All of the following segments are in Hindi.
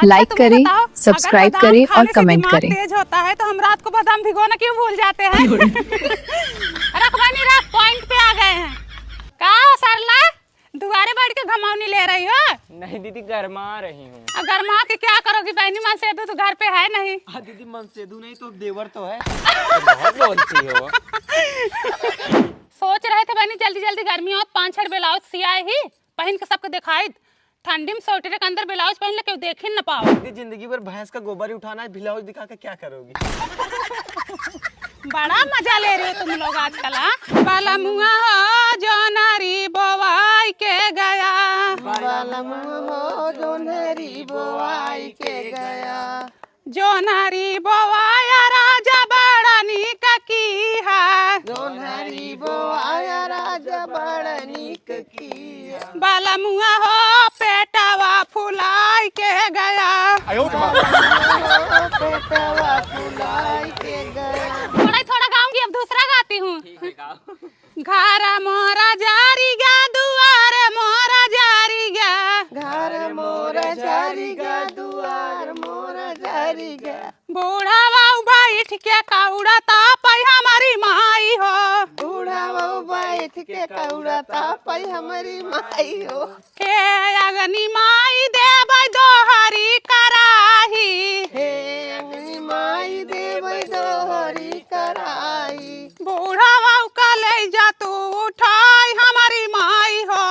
लाइक करें, सब्सक्राइब करें और कमेंट करें। तेज होता है तो हम रात को बादाम भिगोना क्यों भूल जाते हैं? रख बनी रख, पॉइंट पे आ गए हैं। कहा सरला दुआरे बैठ के घमावनी ले रही हो? नहीं दीदी, गरमा रही हूँ। गरमा के क्या करोगी बहनी? मनसेदू तो घर पे है नहीं। दीदी मनसेदू नहीं तो देवर तो है। बहुत बोलती हो। सोच रहे थे बहनी जल्दी जल्दी गर्मी हो 5-6 ब्लाउज सियाए ही पहन के सबको दिखाई। ठंडी में स्वेटर के अंदर ब्लाउज पहन ले क्यों देख ही न पाओ। जिंदगी भर भैंस का गोबर ही उठाना है, ब्लाउज दिखा के क्या करोगी? बड़ा मजा ले रहे हो तुम लोग आजकल। बाला मुआ हो जो नारी बोवाई के गया, बाला मुआ हो जो नारी बोवाई के गया, जो नारी बोवाया राजा बड़ा नीक की है, जो नारी बोवाया राजा बड़ा नीक की। बाला मुआ हो पेटवा फुलाई के गया, पेटवा फुलाई के गया। थोड़ा गाऊंगी, अब दूसरा गाती हूँ। घर मोरा जारी गा दुआर मोरा जारी गा, घर मोरा जारी गा दुआर मोरा जारी गा, बूढ़ा बाऊ बैठ के कौड़ता पै हमारी माई हो, बूढ़ा बाऊ बैठ के कौड़ता पै हमारी माई हो। हे अग्नि माई देबै दोहरी कराही, हे अग्नि माई देबै दोहरी कराई, बूढ़ा बाऊ का ले जा तू उठाई हमारी माई हो।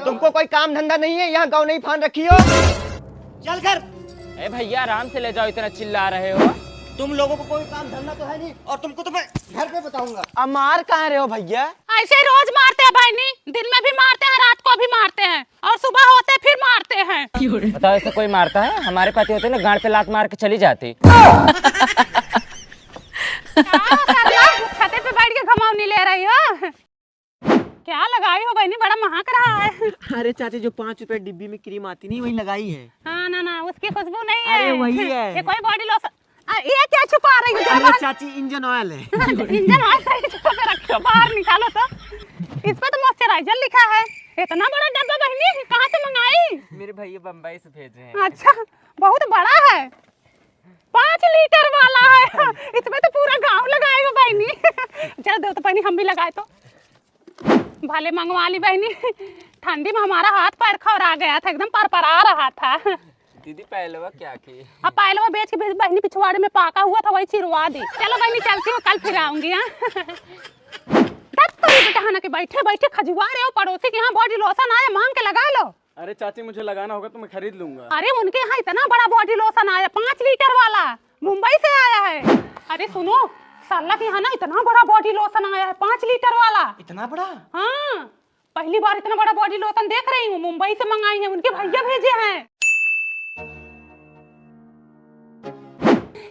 तुमको कोई काम धंधा नहीं है? यहाँ गाँव नहीं फान रखी हो? चल कर। ए भैया आराम से ले जाओ, इतना चिल्ला रहे हो। तुम लोगों को कोई काम धंधा तो है नहीं, और तुमको तो मैं घर पे बताऊंगा। अब मार कहाँ रहे हो भैया? ऐसे रोज मारते हैं भाई, नहीं दिन में भी मारते हैं, रात को भी मारते हैं, और सुबह होते फिर मारते हैं। बताओ ऐसे कोई मारता है? हमारे पति होते ना गांड पे लात मार के चली जाती। छते पे बैठ के घमावनी ले रही हो? क्या लगाई हो बहनी? बड़ा महक रहा है। अरे चाची जो 5 रुपए डिब्बी में क्रीम आती नहीं वही लगाई है। हाँ ना उसकी खुशबू नहीं है। अरे वही है। ये कोई बॉडी लोशन। ये क्या छुपा रही हो? अरे चाची इंजन ऑयल है। इंजन ऑयल सही छुपा के रखो, बाहर निकालो तो। इस पे तो मॉइस्चराइजर लिखा है। इतना बड़ा डब्बा बहनी कहाँ से मंगाई? मेरे भैया बम्बई से भेजे हैं। अच्छा, बहुत बड़ा है, 5 लीटर वाला है। इसमें तो पूरा गांव लगाएगा बहनी। चल दो तो बहनी हम भी लगाए तो। भले मंगवा ली बहनी, ठंडी में हमारा हाथ पैर खौरा गया था, एकदम परपरा रहा था। दीदी पहलवा क्या की? अब पहलवा बेच के बहनी पिछवाड़े में पाका हुआ था वही चिरवा दी। चलो बहनी चलती हूँ, कल फिर आऊंगी। के बैठे बैठे खजुआ रहे हो, पड़ोसी के यहाँ बॉडी लोशन आया, मांग के लगा लो। अरे चाची मुझे लगाना होगा तो मैं खरीद लूंगा। अरे उनके यहाँ इतना बड़ा बॉडी लोशन आया, 5 लीटर वाला, मुंबई से आया है। अरे सुनो, साला के यहाँ ना इतना बड़ा बॉडी लोशन आया है, 5 लीटर वाला। इतना बड़ा? हाँ, पहली बार इतना बड़ा बॉडी लोशन देख रही हूँ। मुंबई से मंगाई है, उनके भैया भेजे हैं।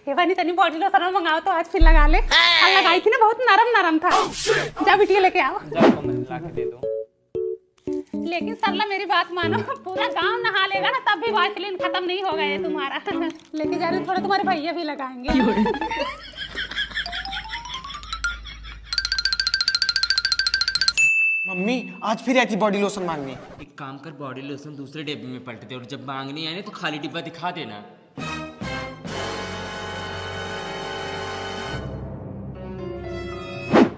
ये बनी तनी बॉडी लोशन मंगाओ तो आज फिर लगा ले। कल लगाई थी ना, बहुत नरम था। जा बिटिया लेके आओ। जाओ मैं ला के दे दूं। लेकिन सरला मेरी बात मानो, पूरा गांव नहा लेगा ना तब भी वाइसलिन खत्म नहीं होगा ये तुम्हारा। लेके जा रही, थोड़े तुम्हारे भैया भी लगाएंगे। मम्मी आज फिर आई थी बॉडी लोशन मांगने। एक काम कर, बॉडी लोशन दूसरे डिब्बे में पलट दे, और जब मांगनी आए ना तो खाली डिब्बा दिखा देना।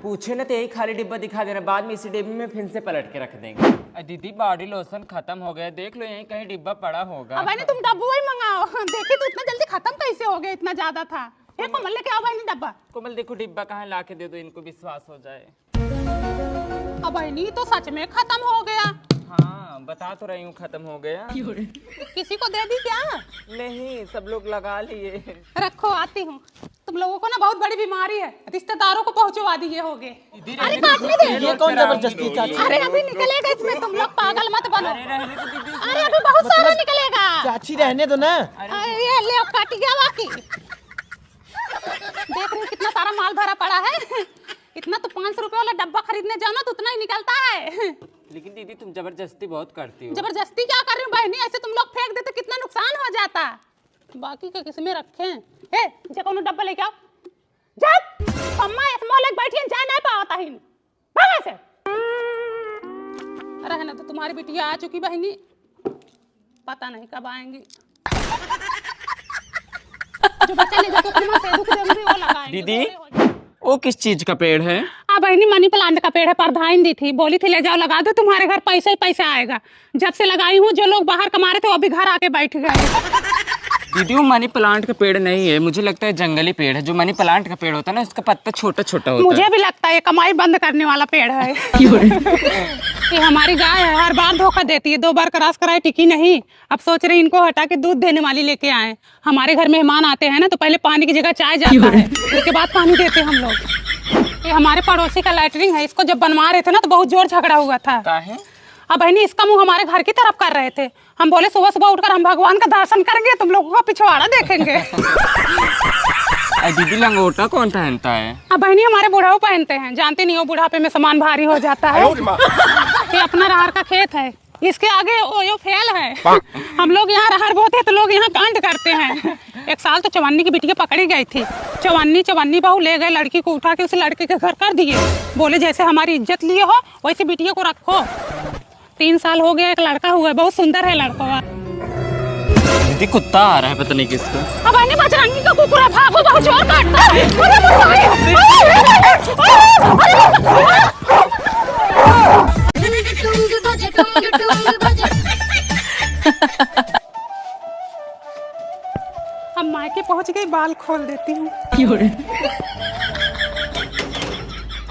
पूछे ना तो यही खाली डिब्बा दिखा देना, बाद में इसी डिब्बे में फिर से पलट के रख देंगे। दीदी बॉडी लोशन खत्म हो गया, देख लो यहीं कहीं डिब्बा पड़ा होगा। अब तुम डब्बू ही मंगाओ। देखी तो इतना जल्दी खत्म कैसे हो गया, इतना ज्यादा था। कोमल लेके आओ बहनी डब्बा। कोमल देखो डिब्बा कहाँ, ला के दे दो, इनको विश्वास हो जाए। अब बहनी तो सच में खत्म हो गया। हाँ बता तो रही हूँ खत्म हो गया। किसी को दे दी क्या? नहीं, सब लोग लगा लिए। रखो, आती हूँ। तुम लोगों को ना बहुत बड़ी बीमारी है, रिश्तेदारों को पहुंचवा दिए होगे। अरे काटने दे। ये कौन जबरदस्ती चाची? अरे अभी निकलेगा इसमें, तुम लोग पागल मत बनो। अरे अभी बहुत सारा निकलेगा। चाची रहने दो ना। अरे ये ले काट गया बाकी। देख रहे हो कितना सारा माल भरा पड़ा है। इतना तो 500 रुपए वाला डब्बा खरीदने जाओ ना तो उतना ही निकलता है। लेकिन दीदी तुम जबरदस्ती बहुत करती हो। जबरदस्ती क्या कर रही हूँ बहनी? ऐसे तुम लोग फेंक देते कितना नुकसान हो जाता। बाकी के किसमें रखे हैं? जे कोनो डब्बा लेके आओ। जब अम्मा स्मॉल एक बैठी जाए नहीं पाता ही भाग ऐसे। रहने तो तुम तुम्हारी बिटिया आ चुकी बहनी, पता नहीं कब आएंगी। जो बच्चा ले जाके अपने माँ से दुख देंगे वो लगाएंगे। दीदी वो किस चीज का पेड़ है? बहनी मनी प्लांट का पेड़ है, प्रधान दी थी, बोली थी ले जाओ लगा दो, तुम्हारे घर पैसा ही पैसा आएगा। जब से लगाई हूँ जो लोग बाहर कमा रहे थे वो अभी घर आके बैठ गए। दीदी वो मनी प्लांट का पेड़ नहीं है, मुझे लगता है जंगली पेड़ है। जो मनी प्लांट का पेड़ होता है ना उसका पत्ता छोटा छोटा होता है। मुझे भी लगता है ये कमाई बंद करने वाला पेड़ है। ये हमारी गाय है, हर बार धोखा देती है, 2 बार क्रॉस कराए टिकी नहीं। अब सोच रहे इनको हटा के दूध देने वाली लेके आए। हमारे घर मेहमान आते हैं ना तो पहले पानी की जगह चाय जाता है, उसके बाद पानी देते हैं हम लोग। ये हमारे पड़ोसी का लैटरिन है, इसको जब बनवा रहे थे ना तो बहुत जोर झगड़ा हुआ था। काहे? अब बहनी इसका मुंह हमारे घर की तरफ कर रहे थे। हम बोले सुबह सुबह उठकर हम भगवान का दर्शन करेंगे, तुम लोगों का पिछवाड़ा देखेंगे। दीदी लंगोटा कौन पहनता है? अब बहनी हमारे बुढ़ाऊ पहनते हैं, जानते नहीं हो बुढ़ापे में सामान भारी हो जाता है। ये अपना रहर का खेत है, इसके आगे ओयो फेल है। हम लोग यहाँ रहर बोते हैं तो लोग यहाँ कांड करते हैं। एक साल तो चवन्नी की बिटिया पकड़ी गई थी। चवन्नी बहू ले गए लड़की को, उठा के उसे लड़के के घर कर दिए। बोले जैसे हमारी इज्जत लिए हो वैसे बिटिया को रखो। 3 साल हो गया, एक लड़का हुआ है, बहुत सुंदर है लड़का। दीदी कुत्ता आ रहा है पता नहीं किसका। अब अन्य बजरंगी का कुकुर है, भागो बहुत जोर काटता है। अब मायके पहुंच गई, बाल खोल देती हूँ।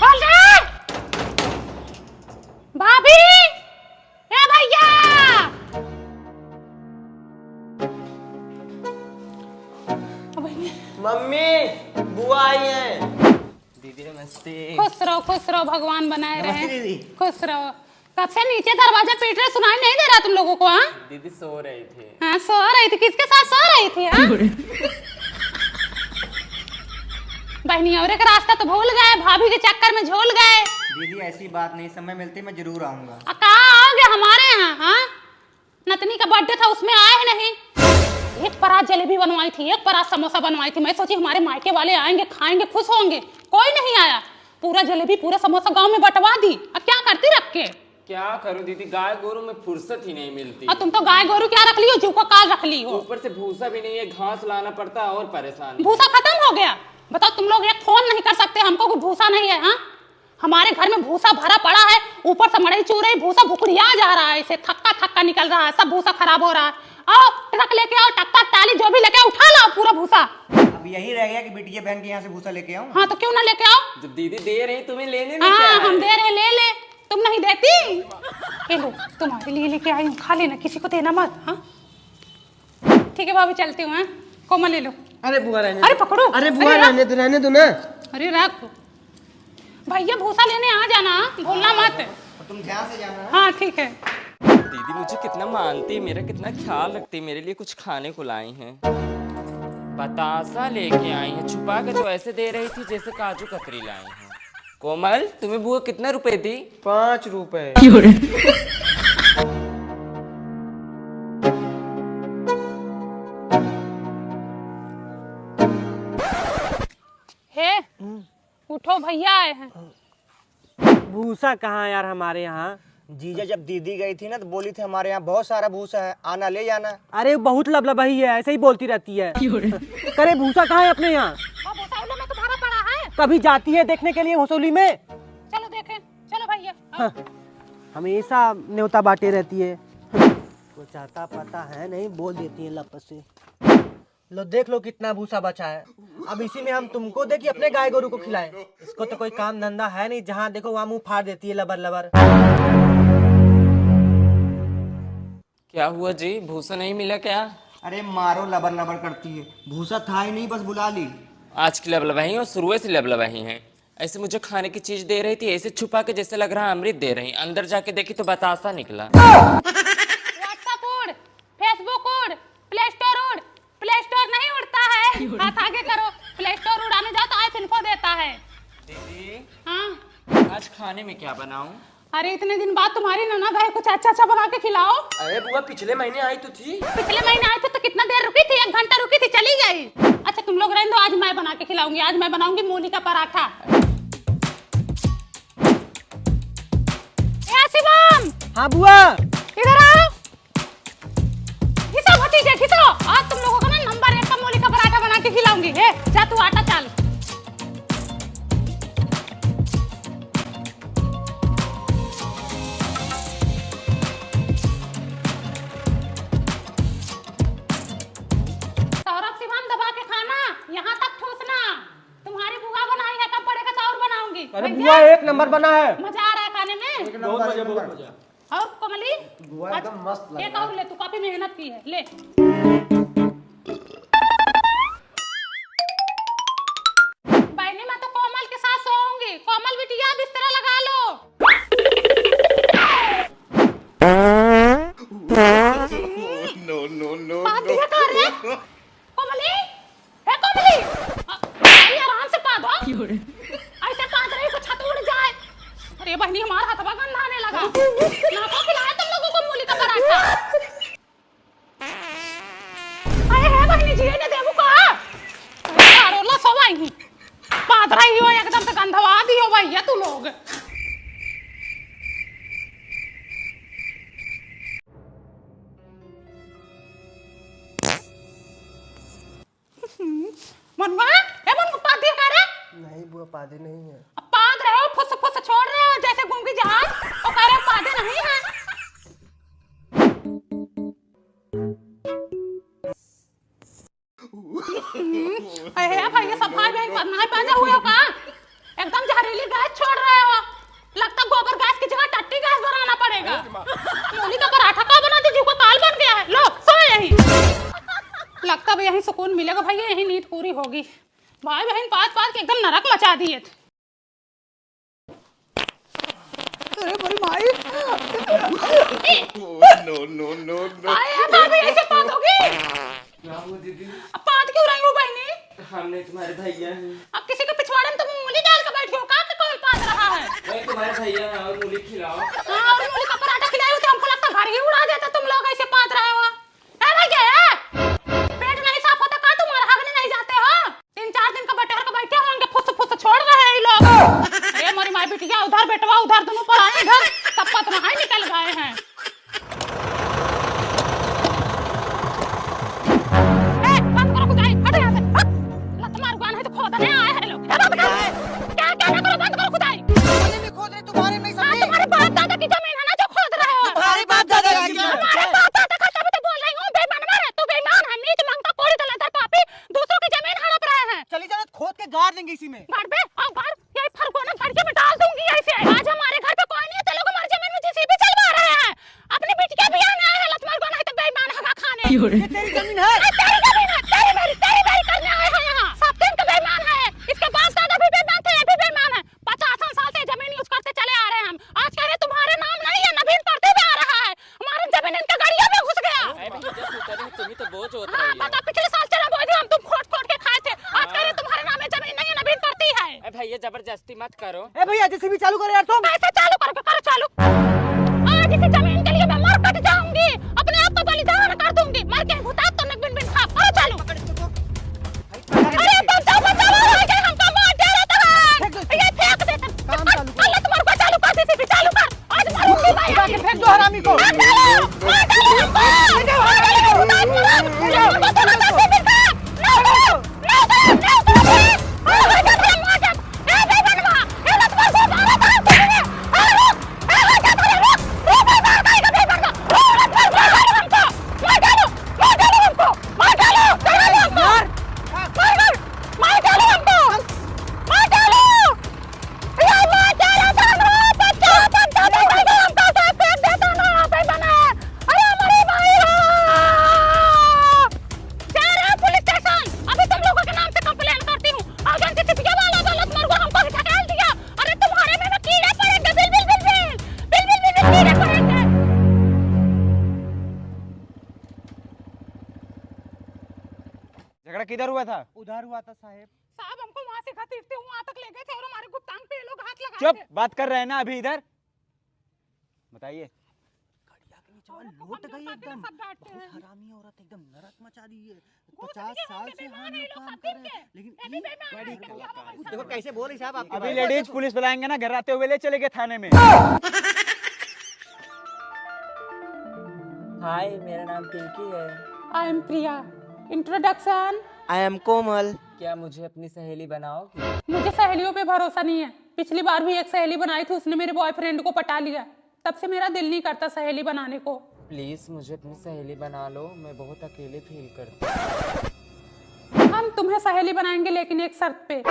खोल दे भाभी, ए भैया। मम्मी बुआ आई है। दीदी नमस्ते। खुश रहो भगवान बनाए नमस्ते रहे। दीदी। खुश रहो। कब से नीचे दरवाजा पीट रहे, सुनाई नहीं दे रहा तुम लोगों को? हाँ दीदी सो रही थी। हाँ सो रही थी, किसके साथ सो रही थी? हाँ बहनी और एक रास्ता तो भूल गए, भाभी के चक्कर में झूल गए। दीदी ऐसी बात नहीं, समय मिलते मैं जरूर आऊंगा। कहाँ आओगे हमारे यहाँ? हाँ नतनी का बर्थडे था उसमें आए ही नहीं। एक परात जलेबी बनवाई थी, एक परात समोसा बनवाई थी। मैं सोची हमारे मायके वाले आएंगे, खाएंगे, खुश होंगे। कोई नहीं आया। पूरा जलेबी पूरा समोसा गांव में बंटवा दी। अब क्या करती रख के? क्या करूं दीदी, गाय गोरू में फुर्सत ही नहीं मिलती। और तुम तो गाय गोरू क्या रख ली हो, जू का काल रख ली हो। ऊपर से भूसा भी नहीं है, घास लाना पड़ता है और परेशान। भूसा खत्म हो गया? बताओ तुम लोग एक फोन नहीं कर सकते हमको कि भूसा नहीं है? हाँ हमारे घर में भूसा भरा पड़ा है, ऊपर से मड़ई चूरई भूसा भुकड़िया जा रहा है, इसे थक्का थक्का निकल रहा है, सब भूसा खराब हो रहा है। आओ ट्रक लेके आओ, टक्का टाली जो भी लेके उठा लाओ पूरा भूसा। अब यही रह गया कि बिटिया बहन के यहाँ से भूसा लेके आऊं। हाँ तो क्यों ना लेके आओ? जब दीदी दे रही तुम्हें लेने में हाँ क्या है? हम दे रहे, ले ले। तुम नहीं देती? ये लो तुम्हारे लिए लेके आई हूँ, खा लेना, किसी को देना मत। हाँ ठीक है भाभी, चलती हूँ। कोमल ले लो। अरे बुआ रहने अरे पकड़ो। अरे बुआ रहने दो ना। अरे रख भैया, भूसा लेने आ जाना, भूलना मत। तुम ध्यान से जाना। हाँ ठीक है। दीदी मुझे कितना मानती है, मेरा कितना ख्याल रखती है। मेरे लिए कुछ खाने को लाई हैं, बतासा लेके आई है, छुपा के तो ऐसे दे रही थी जैसे काजू कतरी लाई है। कोमल तुम्हें बुआ कितना रुपए दी? 5 रुपए। हे उठो, भैया आए हैं। भूसा कहाँ यार हमारे यहाँ? जीजा जब दीदी गई थी ना तो बोली थी हमारे यहाँ बहुत सारा भूसा है, आना ले जाना। अरे बहुत लबलबाही है, ऐसे ही बोलती रहती है। करे भूसा कहाँ है अपने यहाँ? भूसा में तो भरा पड़ा है। कभी जाती है देखने के लिए हंसोली में? चलो देखें, चलो भैया। हाँ, हमेशा न्योता बांटे रहती है। कुछ आता पता है नहीं, बोल देती है लपस से। लो देख लो कितना भूसा बचा है। अब इसी में हम तुमको दे कि अपने गाय गोरू को खिलाएं? इसको तो कोई काम धंधा है नहीं, जहाँ देखो वहाँ मुंह फाड़ देती है लबर लबर। क्या हुआ जी, भूसा नहीं मिला क्या? अरे मारो, लबर लबर करती है। भूसा था ही नहीं, बस बुला ली। आज की लबलबाही और शुरू से लबलबाही है। ऐसे मुझे खाने की चीज दे रही थी, ऐसे छुपा के जैसे लग रहा अमृत दे रही। अंदर जाके देखी तो बतासा निकला। व्हाट्सएप उड़, फेसबुक उड़, प्ले स्टोर उड़। प्ले स्टोर नहीं उड़ता है, हाथ आगे करो। प्ले स्टोर उड़ाने जाओ तो ऐप इन्फो देता है। दीदी हाँ आज खाने में क्या बनाऊं? अरे इतने दिन बाद तुम्हारी ननद है, कुछ अच्छा अच्छा बना के खिलाओ। अरे बुआ पिछले महीने आई तो थी। पिछले महीने आए थे तो कितना देर रुकी थी? 1 घंटा रुकी थी, चली गई। अच्छा तुम लोग रहने दो, आज मैं बना के खिलाऊंगी। आज मैं बनाऊंगी मूली का पराठा। ए शिवम, हाँ बुआ। इधर आओ। घिसो भतीजे घिसो। आज तुम लोगों को ना नंबर 1 का मूली का पराठा बना के खिलाऊंगी। हे जा तू आटा चाल। सौरभ शिवम दबा के खाना, यहाँ तक ठूसना। तुम्हारी बुआ बनाई है, कब पड़ेगा तो और बनाऊंगी। अरे भैया, बुआ एक नंबर बना है। मजा आ रहा है खाने में। बहुत मजा। और कमली बुआ एकदम मस्त लग एक और ले, तू काफी मेहनत की है, ले। बहनी मैं तो कोमल के साथ सोऊंगी। कोमल बिटिया बिस्तरा लगा लो। नो बात ये कर रहे? कोमली, हे कोमली, अरे आराम से पा दो। ऐसे पाद रही तो छत उड़ जाए। अरे बहनी हमारा हथवा गंदा आने लगा। ना को खिलाया तुम लोगों को मूली का पराठा। अरे है बहनी जी ने देबू का। यार ला सवाई हूं। पाद रही हो एकदम से गंधवा दी हो भैया तू लोग। मनवा ए मन पाद दिया का रे? नहीं बुआ पादे नहीं है। अब पाद रहे हो, फुस फुस छोड़ रहे हो जैसे गुंगी जहाज। और कह रहे हो पादे नहीं है। अरे भैया सफाई नहीं करना है, पैदा हुए हो का? एकदम जहरीली गैस छोड़ रहे हो। लगता गोबर गैस की जगह टट्टी गैस बनाना पड़ेगा। मूली का पराठा का बना दीजिए, को काल बन गया है। लो सो यहीं। लगता भी यहीं सुकून मिलेगा भैया, यहीं नींद पूरी होगी। भाई बहन पाँच पाँच के एकदम नरक मचा दिए थे। अरे बड़ी माई। नो आए भाभी ऐसे पाद होगी। क्या हुआ दीदी? अब पाद क्यों रही हो बहनी? हमने तुम्हारे भैया हैं। अब किसी के पिछवाड़े में तुम मूली डाल के बैठी हो का? कि कौन पाद रहा है? वही तुम्हारे भैया हैं और मूली खिलाओ। हाँ और मूली का पराठा खिलाए हो तो हमको लगता घर ही उड़ा देता। तुम लोग ऐसे पाद रहे हो। ए भैया पेट नहीं साफ होता का? तुम्हारा हगने नहीं जाते हो? 3-4 दिन का बटेर का बैठे होंगे, फुस फुस छोड़ रहे हैं ये लोग। अरे हमारी माई बिटिया उधर बेटवा उधर, दोनों पर आए घर सब पत नहाए निकल गए हैं। ए बंद करो खुदाई, हट यहाँ से। हट लत मार गुआन है तो खोदने आए हैं लोग। क्या बात कर? क्या क्या ना करो, बंद करो खुदाई। तुम्हारे में खोद रहे, तुम्हारे नहीं हाँ, समझे। तुम्हारे बाप दादा की जमीन है ना जो खोद रहे हो। तुम्हारे बाप दादा की हमारे बाप दादा का तभी तो बोल रही हूँ। बेईमान है तू, बेईमान है, नीच मांगता कोड़ी दलादर पापी, दूसरों की जमीन हड़प रहे हैं। चली जाना, खोद के गाड़ देंगे इसी में। गाड़ पे और गाड़ यही फरकोना फड़के में डाल दूंगी ऐसे। आज हमारे घर पे कोई नहीं है तो लोग हमारी जमीन में जेसीबी चलवा रहे हैं। अपनी बेटी के बियाह में आए हैं लत मार को नहीं तो बेईमान हगा खाने। ये तेरी जमीन है। तेरी जमीन है, तेरी मेरी करने आए हैं यहाँ। सब दिन के बेईमान है। इसके बाप दादा भी बेईमान थे, ये भी बेईमान है। 50 साल से जमीन यूज करते चले आ रहे हैं हम। आज कह रहे तुम्हारे नाम नहीं है, नवीन पढ़ते हुए आ रहा है। हमारी जमीन इनके गाड़ियों में घुस गया। तुम ही तो बोझ होता हाँ, पता पिछले साल चला बोझ हम तुम खोट खोट के खाए थे। आज कह रहे तुम्हारे नाम में जमीन नहीं है, नवीन पड़ती है। भैया जबरदस्ती मत करो। ए भैया जेसीबी चालू करो यार तुम। ऐसे चालू करके करो चालू। आज इसी जमीन के लिए मैं मर कट जाऊंगी, अपने आप को बलिदान कर दूंगी। मर के भूता तुमने बिन बिन खा। करो चालू। अरे बचाओ बचाओ, हमको मार दे रहा था। ये फेंक दे। काम चालू करो। अल्लाह तुम्हारे को चालू कर दे, सीधी चालू कर। आज मारूंगी मैं। उठा के फेंक दो हरामी को। मार डालो हमको। मार डालो हमको। झगड़ा किधर हुआ था? उधार हुआ था साहेब। साहब हमको वहां से घसीटते हुए वहां तक ले गए थे और हमारे गुप्तांग पे ये लोग हाथ लगा चुप, बात कर रहे हैं ना अभी। इधर बताइए। लौट गई एकदम। सब डांटते हैं। बहुत हरामी औरत, एकदम नरक मचा दी है। घूस 50 लिए साल होंगे, से बेईमान हम है लोग ये लोग काम सब कर दिन रहे हैं, के। लेकिन ये भी बेईमान है, देखो कैसे बोल रही साहब आपके अभी बारे में। लेडीज पुलिस बुलाएंगे ना, घर आते हुए ले चले गए थाने में। हाय, मेरा नाम पिंकी है। I am Priya. Introduction. I am Komal. क्या मुझे अपनी सहेली बनाओगी? मुझे सहेलियों पे भरोसा नहीं है। पिछली बार भी एक सहेली बनाई थी, उसने मेरे बॉयफ्रेंड को पटा लिया। तब से मेरा दिल नहीं करता सहेली बनाने को। प्लीज मुझे अपनी सहेली बना लो, मैं बहुत अकेले फील करती हूँ। हम तुम्हें सहेली बनाएंगे, लेकिन एक शर्त पे।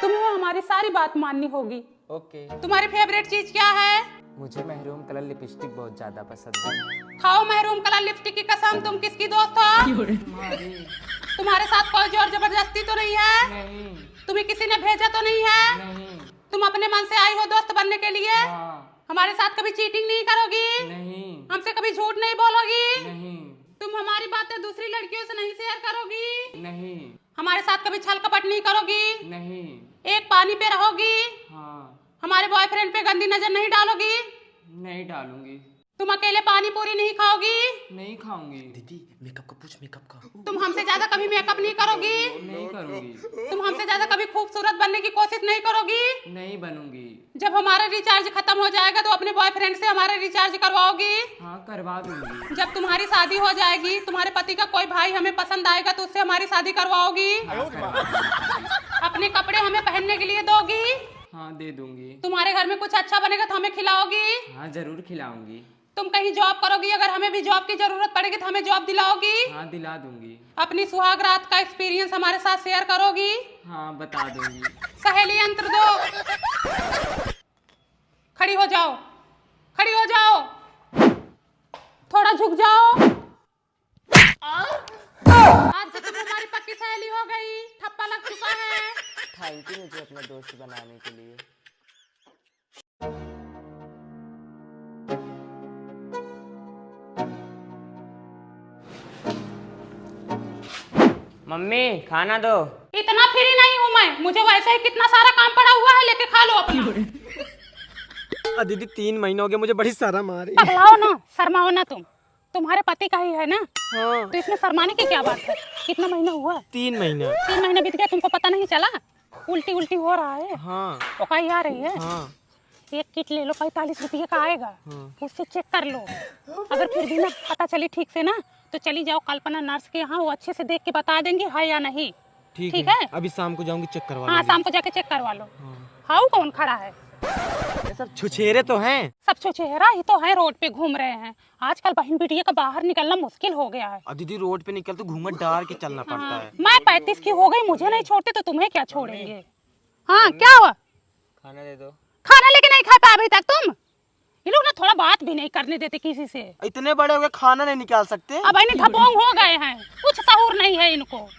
तुम्हें हमारी सारी बात माननी होगी। ओके। तुम्हारी फेवरेट चीज क्या है? मुझे महरून कलर लिपस्टिक बहुत ज्यादा पसंद है। खाओ महरून कलर लिपस्टिक की कसम। तुम किसकी दोस्त हो? तुम्हारे साथ कोई जोर जबरदस्ती तो नहीं है? नहीं। तुम्हें किसी ने भेजा तो नहीं है? नहीं। तुम अपने मन से आई हो दोस्त बनने के लिए? हाँ। हमारे साथ कभी चीटिंग नहीं करोगी? नहीं। हमसे कभी झूठ नहीं बोलोगी? नहीं। तुम हमारी बातें दूसरी लड़कियों से नहीं शेयर करोगी? नहीं। हमारे साथ कभी छल कपट नहीं करोगी? नहीं। एक पानी पे रहोगी? हाँ। हमारे बॉयफ्रेंड पे गंदी नजर नहीं डालोगी? नहीं डालूंगी। तुम अकेले पानी पूरी नहीं खाओगी? नहीं खाऊंगी। दीदी मेकअप का पूछ, मेकअप का। तुम हमसे ज्यादा कभी मेकअप नहीं करोगी? नहीं करूंगी। तुम हमसे ज्यादा कभी खूबसूरत बनने की कोशिश नहीं करोगी? नहीं बनूंगी। जब हमारा रिचार्ज खत्म हो जाएगा तो अपने बॉयफ्रेंड से हमारा रिचार्ज करवाओगी? हाँ, करवा दूंगी। जब तुम्हारी शादी हो जाएगी, तुम्हारे पति का कोई भाई हमें पसंद आएगा तो उससे हमारी शादी करवाओगी? अपने कपड़े हमें पहनने के लिए दोगी? हाँ, दे दूंगी। तुम्हारे घर में कुछ अच्छा बनेगा तो हमें खिलाओगी? हाँ, जरूर खिलाऊंगी। तुम कहीं जॉब करोगी, अगर हमें भी जॉब की जरूरत पड़ेगी तो हमें जॉब दिलाओगी? हाँ, दिला दूंगी। अपनी सुहाग रात का एक्सपीरियंस हमारे साथ शेयर करोगी? हाँ, बता दूंगी। सहेली यंत्र दो। खड़ी हो जाओ, खड़ी हो जाओ, थोड़ा झुक जाओ। आज से तुम हमारी पक्की सहेली हो गई। ठप्पा लग चुका है। थैंक यू मुझे अपना दोस्त बनाने के लिए। मम्मी, खाना दो। इतना फ्री नहीं हूँ मैं, मुझे वैसे ही कितना सारा काम पड़ा हुआ है, लेके खा लो अपना। दीदी 3 महीने हो गए, मुझे बड़ी शर्म आ रही है। पगलाओ ना, शर्माओ ना तुम। तुम्हारे पति का ही है ना? हाँ। तो इसमें शर्माने की क्या बात है? कितना महीना हुआ? 3 महीने। 3 महीने बीत गया, तुमको पता नहीं चला? उल्टी उल्टी हो रहा है। हाँ। ओकाई आ रही है। हाँ। एक किट ले लो, 45 रुपये का आएगा। उससे चेक कर लो। अगर फिर भी ना पता चली ठीक से ना, तो चली जाओ कल्पना नर्स के यहाँ, वो अच्छे से देख के बता देंगे है या नहीं। ठीक है? अभी शाम को जाऊंगी, चेक करवा हाँ, शाम को जाके चेक करवा लो। हाउ कौन खड़ा है? ये सब छुछेरे तो हैं। सब चेहरा ही तो है, रोड पे घूम रहे हैं। आजकल बहन बेटिया का बाहर निकलना मुश्किल हो गया है। अब दीदी रोड पे निकल तो घूंघट डाल के चलना पड़ता है। मैं 35 की हो गई, मुझे नहीं छोड़ते तो तुम्हें क्या छोड़ेंगे? हाँ, क्या हुआ? खाना दे दो। खाना लेके नहीं खाता अभी तक तुम? ये लोग ना थोड़ा बात भी नहीं करने देते किसी से। इतने बड़े हो गए, खाना नहीं निकाल सकते? अब इन्हें धपोंग हो गए हैं, कुछ सहूर नहीं है इनको।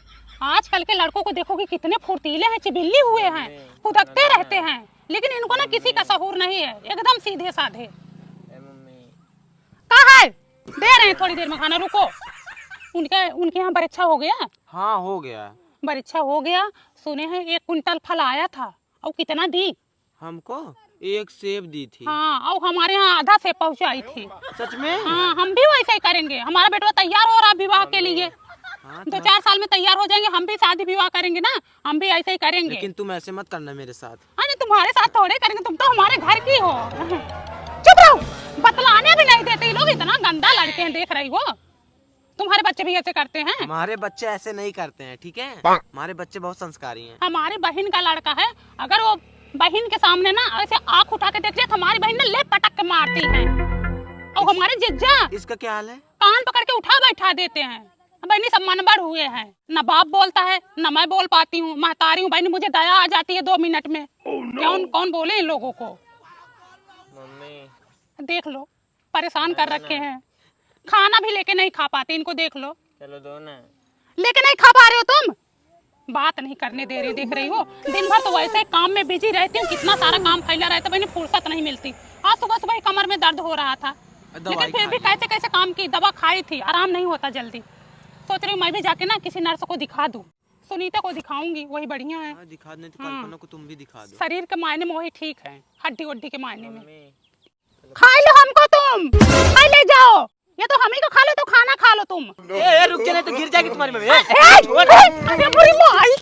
आजकल के लड़कों को देखोगे कितने फुर्तीले हैं, चिबिल्ली हुए हैं, फुदकते रहते हैं, लेकिन इनको ना किसी का सहूर नहीं है, एकदम सीधे साधे। कहाँ है? दे रहे हैं थोड़ी देर में खाना, रुको। उनके यहाँ परीक्षा हो गया? हाँ, हो गया। परीक्षा हो गया। सुने हैं 1 कुंटल फल आया था। और कितना दी? हमको 1 सेब दी थी। हाँ, और हमारे यहाँ आधा सेब पहुँचाई थी। सच में? हाँ, हम भी वैसे ही करेंगे। हमारा बेटा तैयार हो रहा विवाह के लिए। 2-4 साल में तैयार हो जाएंगे, हम भी शादी विवाह करेंगे ना, हम भी ऐसे ही करेंगे। लेकिन तुम ऐसे मत करना मेरे साथ। हाँ, तुम्हारे साथ थोड़े करेंगे, तुम तो हमारे घर की हो। चुप रहो, बतलाने भी नहीं देते ये लोग। इतना गंदा लड़के हैं, देख रही हो। तुम्हारे बच्चे भी ऐसे करते हैं? हमारे बच्चे ऐसे नहीं करते हैं, ठीक है? हमारे बच्चे बहुत संस्कारी हैं। हमारी बहन का लड़का है, अगर वो बहन के सामने ना ऐसे आँख उठा के देख लिया, हमारी बहन ने ले पटक के मारती है। और हमारे जिज्जा इसका क्या हाल है? कान पकड़ के उठा बैठा देते हैं। बहनी सब मनबड़ हुए हैं, न बाप बोलता है न मैं बोल पाती हूँ। महतारी हूँ बहनी, मुझे दया आ जाती है 2 मिनट में। कौन बोले इन लोगों को? मम्मी देख लो, परेशान कर रखे हैं। खाना भी लेके नहीं खा पाते, इनको देख लो। चलो दो ना। लेके नहीं खा पा रहे हो तुम? बात नहीं करने दे रही, देख रही हो। दिन भर तो वैसे काम में बिजी रहती हूँ, कितना सारा काम फैला रहता है, फुर्सत नहीं मिलती। आज सुबह सुबह कमर में दर्द हो रहा था, लेकिन फिर भी कैसे कैसे काम की। दवा खाई थी, आराम नहीं होता जल्दी। सोच रही हूँ मैं भी जाके ना किसी नर्स को दिखा दूँ। सुनीता को दिखाऊंगी, वही बढ़िया है। दिखा दो, कल्पना को तुम भी दिखा दो। शरीर के मायने में वही ठीक है, हड्डी वड्डी के मायने में। खा लो हमको, तुम खा ले जाओ। ये तो हम ही को खा लो, तो खाना खा लो तुम। रुक जा, नहीं तो गिर जाएगी तुम्हारी मम्मी। बुरी माई।